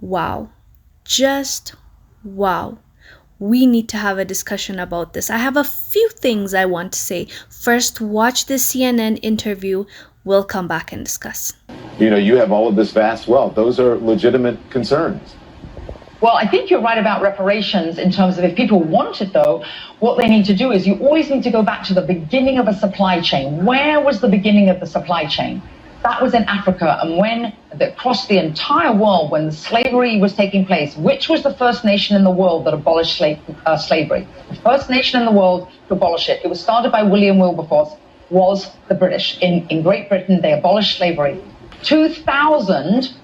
Wow. Just wow. We need to have a discussion about this. I have a few things I want to say. First, watch the CNN interview. We'll come back and discuss. You have all of this vast wealth. Those are legitimate concerns. Well, I think you're right about reparations in terms of if people want it, though, what they need to do is you always need to go back to the beginning of a supply chain. Where was the beginning of the supply chain? That was in Africa. And across the entire world, when slavery was taking place, which was the first nation in the world that abolished slavery? The first nation in the world to abolish it. It was started by William Wilberforce, was the British. In Great Britain, they abolished slavery. 2,000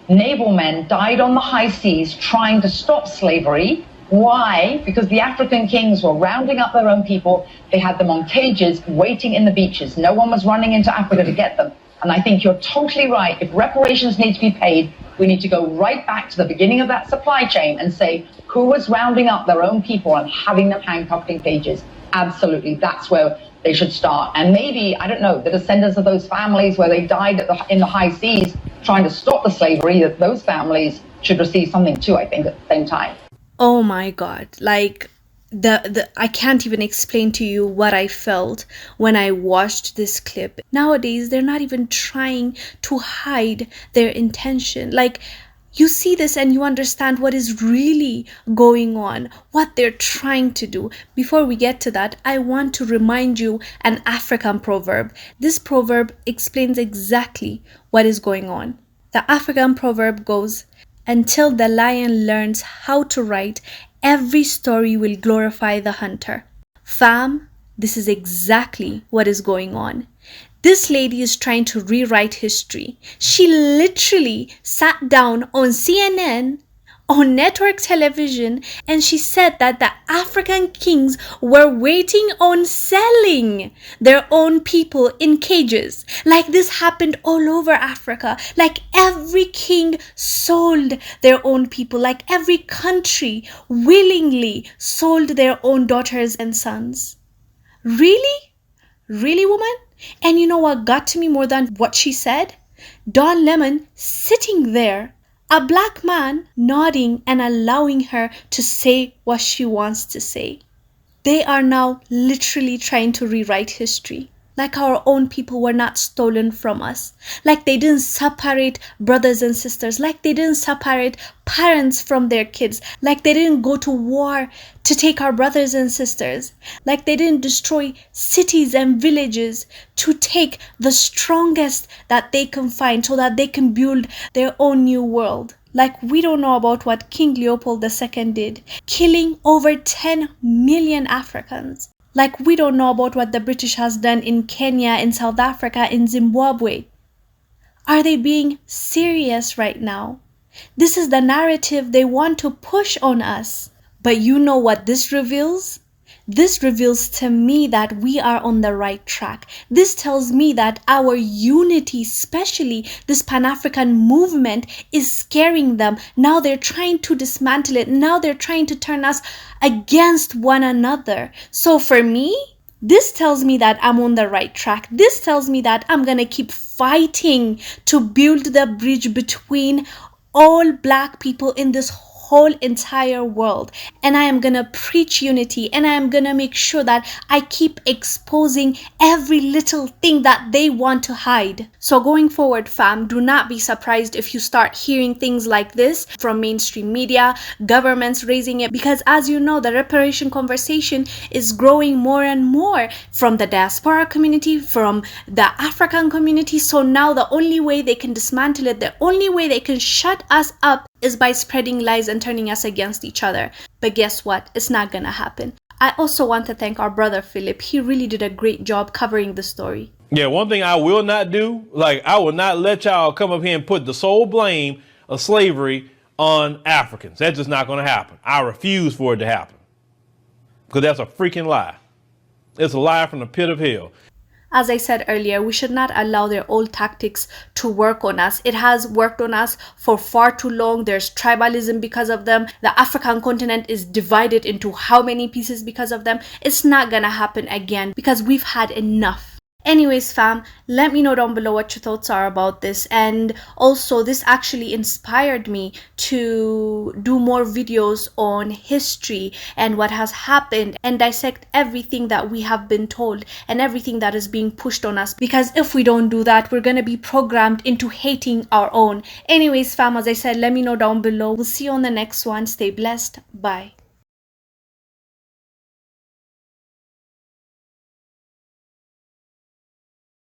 naval men died on the high seas trying to stop slavery. Why? Because the African kings were rounding up their own people. They had them on cages waiting in the beaches. No one was running into Africa to get them. And I think you're totally right. If reparations need to be paid, we need to go right back to the beginning of that supply chain and say who was rounding up their own people and having them handcuffed in cages. Absolutely. That's where they should start. And maybe, I don't know, the descendants of those families where they died in the high seas trying to stop the slavery, that those families should receive something too, I think, at the same time. Oh my God. Like, I can't even explain to you what I felt when I watched this clip. Nowadays, they're not even trying to hide their intention. Like, you see this and you understand what is really going on, what they're trying to do. Before we get to that, I want to remind you an African proverb. This proverb explains exactly what is going on. The African proverb goes, "Until the lion learns how to write, every story will glorify the hunter." Fam, this is exactly what is going on. This lady is trying to rewrite history. She literally sat down on CNN, on network television, and she said that the African kings were waiting on selling their own people in cages. Like this happened all over Africa. Like every king sold their own people. Like every country willingly sold their own daughters and sons. Really? Really, woman? And you know what got to me more than what she said? Don Lemon sitting there, a black man nodding and allowing her to say what she wants to say. They are now literally trying to rewrite history. Like our own people were not stolen from us. Like they didn't separate brothers and sisters. Like they didn't separate parents from their kids. Like they didn't go to war to take our brothers and sisters. Like they didn't destroy cities and villages to take the strongest that they can find so that they can build their own new world. Like we don't know about what King Leopold II did, killing over 10 million Africans. Like we don't know about what the British has done in Kenya, in South Africa, in Zimbabwe. Are they being serious right now? This is the narrative they want to push on us. But you know what this reveals? This reveals to me that we are on the right track. This tells me that our unity, especially this Pan-African movement, is scaring them. Now they're trying to dismantle it. Now they're trying to turn us against one another. So for me, this tells me that I'm on the right track. This tells me that I'm going to keep fighting to build the bridge between all black people in this whole entire world. And I am gonna preach unity, and I am gonna make sure that I keep exposing every little thing that they want to hide. So going forward, fam, do not be surprised if you start hearing things like this from mainstream media, governments raising it, because as you know, the reparation conversation is growing more and more from the diaspora community, from the African community. So now the only way they can dismantle it, the only way they can shut us up is by spreading lies and turning us against each other. But guess what? It's not gonna happen. I also want to thank our brother Philip. He really did a great job covering the story. Yeah, one thing I will not do, I will not let y'all come up here and put the sole blame of slavery on Africans. That's just not gonna happen. I refuse for it to happen. Because that's a freaking lie. It's a lie from the pit of hell. As I said earlier, we should not allow their old tactics to work on us. It has worked on us for far too long. There's tribalism because of them. The African continent is divided into how many pieces because of them. It's not gonna happen again because we've had enough. Anyways, fam, let me know down below what your thoughts are about this. And also, this actually inspired me to do more videos on history and what has happened and dissect everything that we have been told and everything that is being pushed on us. Because if we don't do that, we're going to be programmed into hating our own. Anyways, fam, as I said, let me know down below. We'll see you on the next one. Stay blessed. Bye.